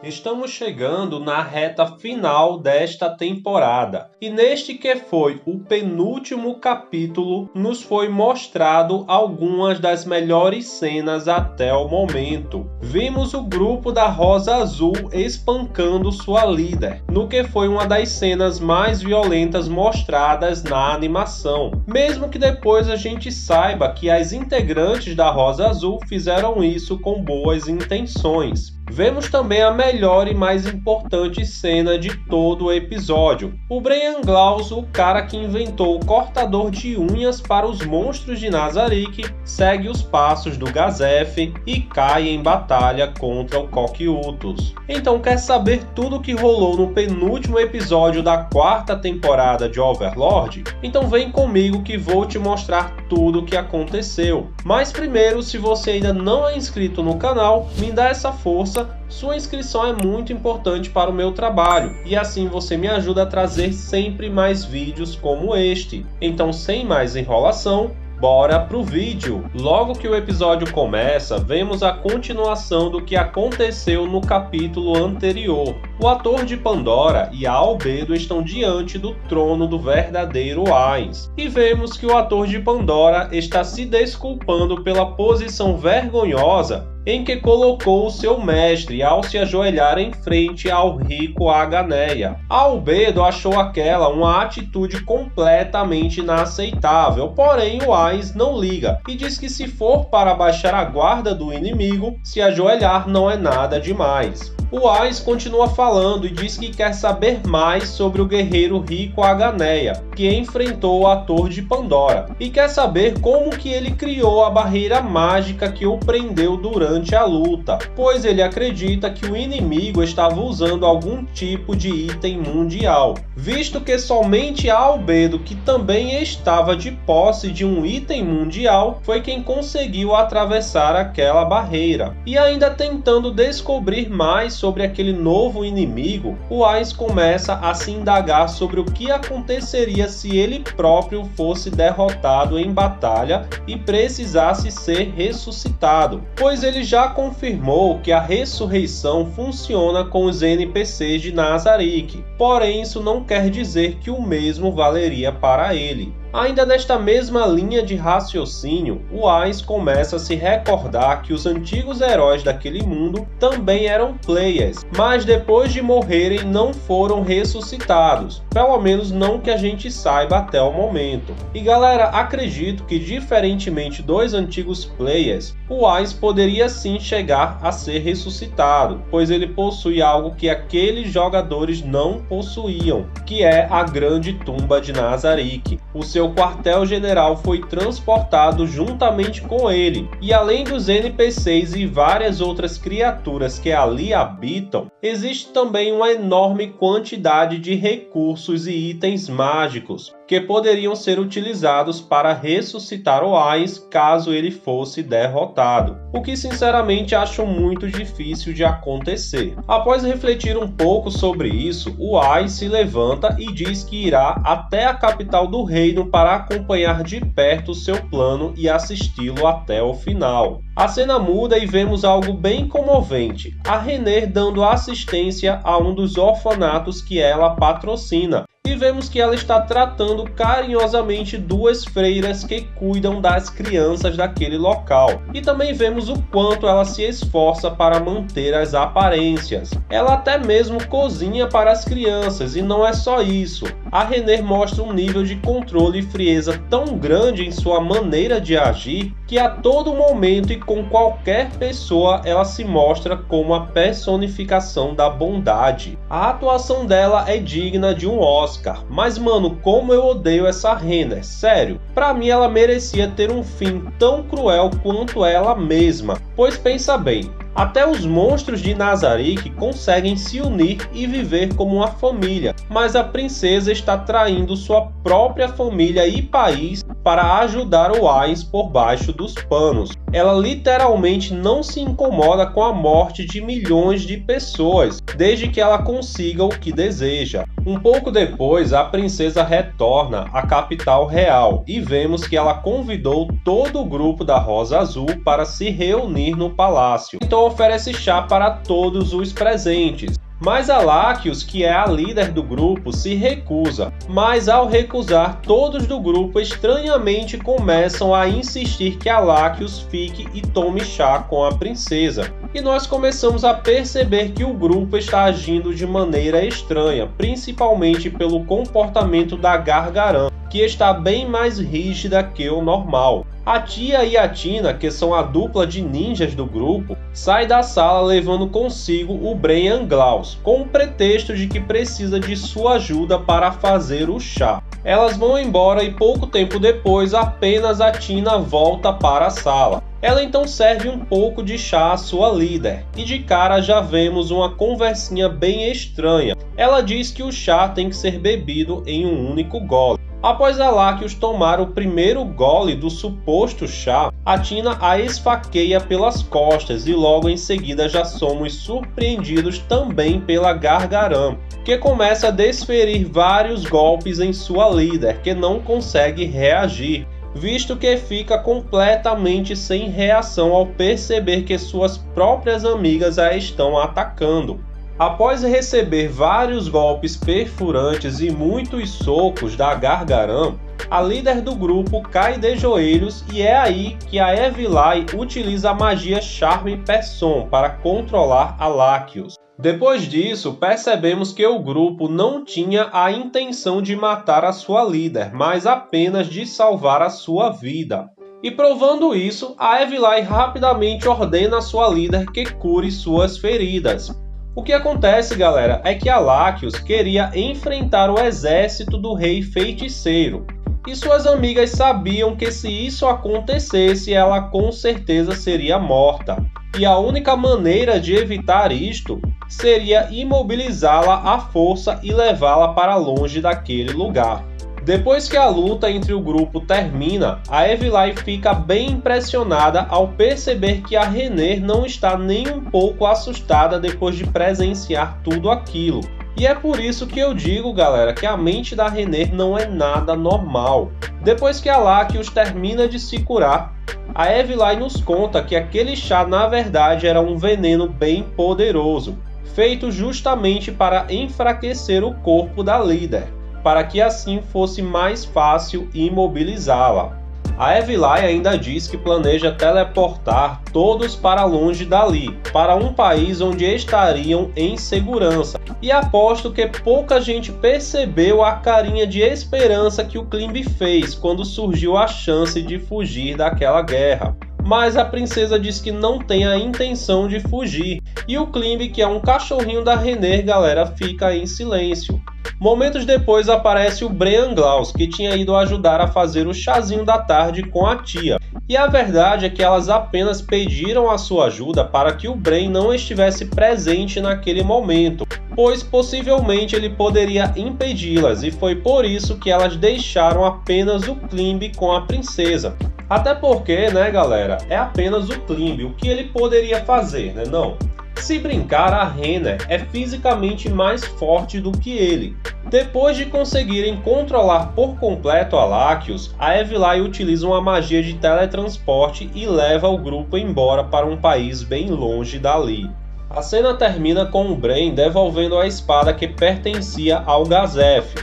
Estamos chegando na reta final desta temporada e neste que foi o penúltimo capítulo nos foi mostrado algumas das melhores cenas até o momento. Vimos o grupo da Rosa Azul espancando sua líder, no que foi uma das cenas mais violentas mostradas na animação, mesmo que depois a gente saiba que as integrantes da Rosa Azul fizeram isso com boas intenções. Vemos também a melhor e mais importante cena de todo o episódio. O Brian Glaus, o cara que inventou o cortador de unhas para os monstros de Nazarick, segue os passos do Gazef e cai em batalha contra o Cocytus. Então quer saber tudo o que rolou no penúltimo episódio da quarta temporada de Overlord? Então vem comigo que vou te mostrar tudo o que aconteceu. Mas primeiro, se você ainda não é inscrito no canal, me dá essa força. Sua inscrição é muito importante para o meu trabalho e assim você me ajuda a trazer sempre mais vídeos como este. Então, sem mais enrolação, bora pro vídeo! Logo que o episódio começa, vemos a continuação do que aconteceu no capítulo anterior. O ator de Pandora e a Albedo estão diante do trono do verdadeiro Ainz. E vemos que o ator de Pandora está se desculpando pela posição vergonhosa em que colocou o seu mestre ao se ajoelhar em frente ao rico Aganeia. A Albedo achou aquela uma atitude completamente inaceitável, porém o Ainz não liga e diz que se for para baixar a guarda do inimigo, se ajoelhar não é nada demais. O Ainz continua falando e diz que quer saber mais sobre o guerreiro rico Aganeia, que enfrentou o ator de Pandora, e quer saber como que ele criou a barreira mágica que o prendeu durante a luta, pois ele acredita que o inimigo estava usando algum tipo de item mundial, visto que somente a Albedo, que também estava de posse de um item mundial, foi quem conseguiu atravessar aquela barreira. E ainda tentando descobrir mais sobre aquele novo inimigo, o Ainz começa a se indagar sobre o que aconteceria se ele próprio fosse derrotado em batalha e precisasse ser ressuscitado, pois ele já confirmou que a ressurreição funciona com os NPCs de Nazarick, porém isso não quer dizer que o mesmo valeria para ele. Ainda nesta mesma linha de raciocínio, o Ainz começa a se recordar que os antigos heróis daquele mundo também eram players, mas depois de morrerem não foram ressuscitados, pelo menos não que a gente saiba até o momento. E galera, acredito que diferentemente dos antigos players, o Ainz poderia sim chegar a ser ressuscitado, pois ele possui algo que aqueles jogadores não possuíam, que é a grande tumba de Nazarick. O seu quartel-general foi transportado juntamente com ele, e além dos NPCs e várias outras criaturas que ali habitam, existe também uma enorme quantidade de recursos e itens mágicos que poderiam ser utilizados para ressuscitar o Ainz caso ele fosse derrotado, o que sinceramente acho muito difícil de acontecer. Após refletir um pouco sobre isso, o Ainz se levanta e diz que irá até a capital do reino para acompanhar de perto seu plano e assisti-lo até o final. A cena muda e vemos algo bem comovente, a Renner dando assistência a um dos orfanatos que ela patrocina. E vemos que ela está tratando carinhosamente duas freiras que cuidam das crianças daquele local. E também vemos o quanto ela se esforça para manter as aparências. Ela até mesmo cozinha para as crianças, e não é só isso. A Renner mostra um nível de controle e frieza tão grande em sua maneira de agir, que a todo momento e com qualquer pessoa ela se mostra como a personificação da bondade. A atuação dela é digna de um Oscar, mas mano, como eu odeio essa Renner, sério. Pra mim ela merecia ter um fim tão cruel quanto ela mesma, pois pensa bem, até os monstros de Nazarick conseguem se unir e viver como uma família, mas a princesa está traindo sua própria família e país para ajudar o Ainz por baixo dos panos. Ela literalmente não se incomoda com a morte de milhões de pessoas, desde que ela consiga o que deseja. Um pouco depois, a princesa retorna à capital real e vemos que ela convidou todo o grupo da Rosa Azul para se reunir no palácio. Então oferece chá para todos os presentes. Mas a Laccius, que é a líder do grupo, se recusa. Mas ao recusar, todos do grupo estranhamente começam a insistir que a Laccius fique e tome chá com a princesa. E nós começamos a perceber que o grupo está agindo de maneira estranha, principalmente pelo comportamento da Gargarã, que está bem mais rígida que o normal. A Tia e a Tina, que são a dupla de ninjas do grupo, saem da sala levando consigo o Bren Anglaus, com o pretexto de que precisa de sua ajuda para fazer o chá. Elas vão embora e pouco tempo depois apenas a Tina volta para a sala. Ela então serve um pouco de chá à sua líder, e de cara já vemos uma conversinha bem estranha. Ela diz que o chá tem que ser bebido em um único gole. Após a Laccius tomar o primeiro gole do suposto chá, a Tina a esfaqueia pelas costas e logo em seguida já somos surpreendidos também pela Gargarã, que começa a desferir vários golpes em sua líder, que não consegue reagir, visto que fica completamente sem reação ao perceber que suas próprias amigas a estão atacando. Após receber vários golpes perfurantes e muitos socos da Gargarã, a líder do grupo cai de joelhos e é aí que a Evilai utiliza a magia Charme Person para controlar a Laccius. Depois disso, percebemos que o grupo não tinha a intenção de matar a sua líder, mas apenas de salvar a sua vida. E provando isso, a Evilai rapidamente ordena a sua líder que cure suas feridas. O que acontece, galera, é que a Laccius queria enfrentar o exército do rei feiticeiro. E suas amigas sabiam que se isso acontecesse, ela com certeza seria morta. E a única maneira de evitar isto seria imobilizá-la à força e levá-la para longe daquele lugar. Depois que a luta entre o grupo termina, a Evilai fica bem impressionada ao perceber que a Renner não está nem um pouco assustada depois de presenciar tudo aquilo. E é por isso que eu digo, galera, que a mente da Renner não é nada normal. Depois que a Laccius termina de se curar, a Evilai nos conta que aquele chá na verdade era um veneno bem poderoso, feito justamente para enfraquecer o corpo da líder, para que assim fosse mais fácil imobilizá-la. A Evilai ainda diz que planeja teleportar todos para longe dali, para um país onde estariam em segurança. E aposto que pouca gente percebeu a carinha de esperança que o Klimb fez quando surgiu a chance de fugir daquela guerra. Mas a princesa diz que não tem a intenção de fugir, e o Klimb, que é um cachorrinho da Renner, galera, fica em silêncio. Momentos depois aparece o Bren Anglaus, que tinha ido ajudar a fazer o chazinho da tarde com a tia. E a verdade é que elas apenas pediram a sua ajuda para que o Bren não estivesse presente naquele momento, pois possivelmente ele poderia impedi-las, e foi por isso que elas deixaram apenas o Klimb com a princesa. Até porque, né, galera, é apenas o Klimb, o que ele poderia fazer, né, não? Se brincar, a Renner é fisicamente mais forte do que ele. Depois de conseguirem controlar por completo a Laccius, a Evilai utiliza uma magia de teletransporte e leva o grupo embora para um país bem longe dali. A cena termina com o Bren devolvendo a espada que pertencia ao Gazef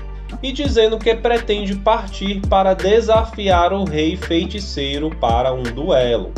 e dizendo que pretende partir para desafiar o rei feiticeiro para um duelo.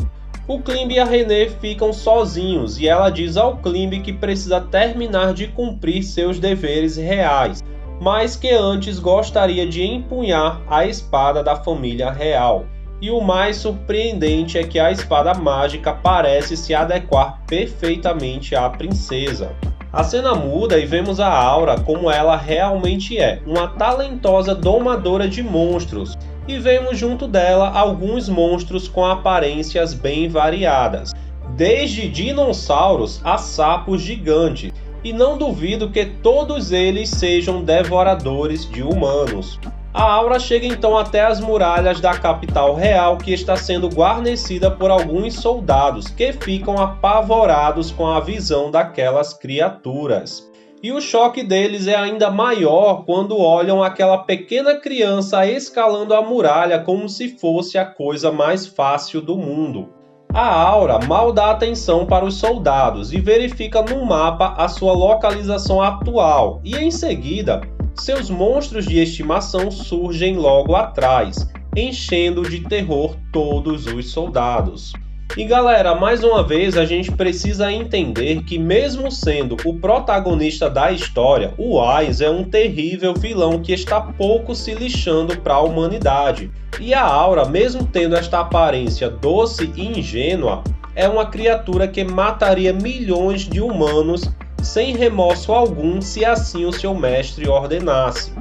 O Klimb e a Renner ficam sozinhos e ela diz ao Klimb que precisa terminar de cumprir seus deveres reais, mas que antes gostaria de empunhar a espada da família real. E o mais surpreendente é que a espada mágica parece se adequar perfeitamente à princesa. A cena muda e vemos a Aura como ela realmente é, uma talentosa domadora de monstros. E vemos junto dela alguns monstros com aparências bem variadas, desde dinossauros a sapos gigantes, e não duvido que todos eles sejam devoradores de humanos. A Aura chega então até as muralhas da capital real, que está sendo guarnecida por alguns soldados que ficam apavorados com a visão daquelas criaturas. E o choque deles é ainda maior quando olham aquela pequena criança escalando a muralha como se fosse a coisa mais fácil do mundo. A Aura mal dá atenção para os soldados e verifica no mapa a sua localização atual, e em seguida, seus monstros de estimação surgem logo atrás, enchendo de terror todos os soldados. E galera, mais uma vez a gente precisa entender que mesmo sendo o protagonista da história, o Ainz é um terrível vilão que está pouco se lixando para a humanidade. E a Aura, mesmo tendo esta aparência doce e ingênua, é uma criatura que mataria milhões de humanos sem remorso algum se assim o seu mestre ordenasse.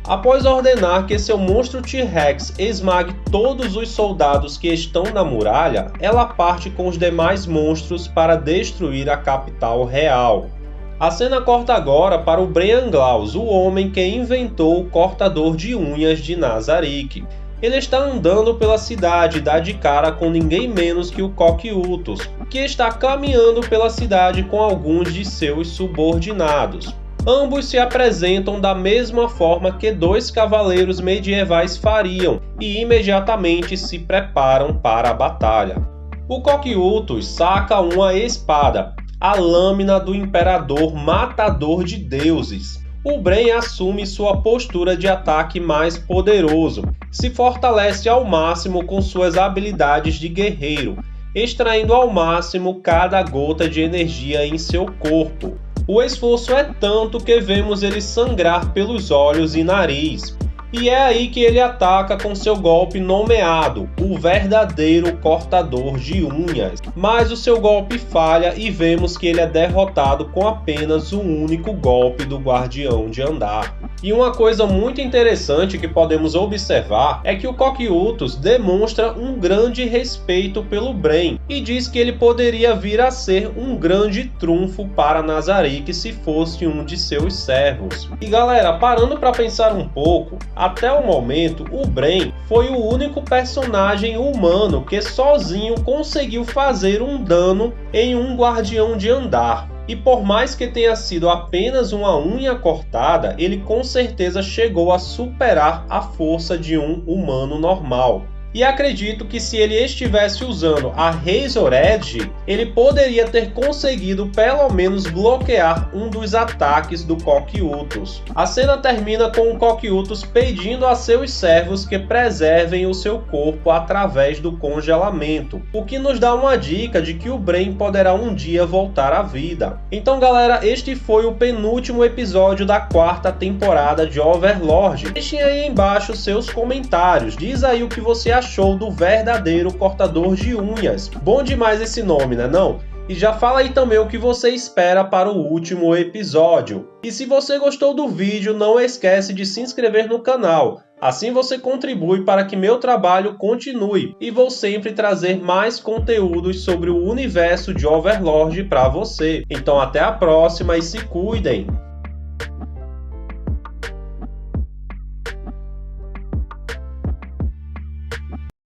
Após ordenar que seu monstro T-Rex esmague todos os soldados que estão na muralha, ela parte com os demais monstros para destruir a capital real. A cena corta agora para o Breanglaus, o homem que inventou o cortador de unhas de Nazarick. Ele está andando pela cidade e dá de cara com ninguém menos que o Cocytus, que está caminhando pela cidade com alguns de seus subordinados. Ambos se apresentam da mesma forma que dois cavaleiros medievais fariam e imediatamente se preparam para a batalha. O Cocytus saca uma espada, a lâmina do Imperador Matador de Deuses. O Bren assume sua postura de ataque mais poderoso, se fortalece ao máximo com suas habilidades de guerreiro, extraindo ao máximo cada gota de energia em seu corpo. O esforço é tanto que vemos ele sangrar pelos olhos e nariz. E é aí que ele ataca com seu golpe nomeado, o verdadeiro cortador de unhas. Mas o seu golpe falha e vemos que ele é derrotado com apenas um único golpe do Guardião de Andar. E uma coisa muito interessante que podemos observar é que o Cocytus demonstra um grande respeito pelo Bren e diz que ele poderia vir a ser um grande trunfo para Nazarick se fosse um de seus servos. E galera, parando para pensar um pouco, até o momento, o Bren foi o único personagem humano que sozinho conseguiu fazer um dano em um Guardião de Andar. E por mais que tenha sido apenas uma unha cortada, ele com certeza chegou a superar a força de um humano normal. E acredito que se ele estivesse usando a Razor Edge, ele poderia ter conseguido pelo menos bloquear um dos ataques do Cocytus. A cena termina com o Cocytus pedindo a seus servos que preservem o seu corpo através do congelamento, o que nos dá uma dica de que o Bren poderá um dia voltar à vida. Então galera, este foi o penúltimo episódio da 4ª temporada de Overlord. Deixem aí embaixo seus comentários, diz aí o que você achou do verdadeiro cortador de unhas. Bom demais esse nome, né não? E já fala aí também o que você espera para o último episódio. E se você gostou do vídeo, não esquece de se inscrever no canal. Assim você contribui para que meu trabalho continue e vou sempre trazer mais conteúdos sobre o universo de Overlord para você. Então até a próxima e se cuidem!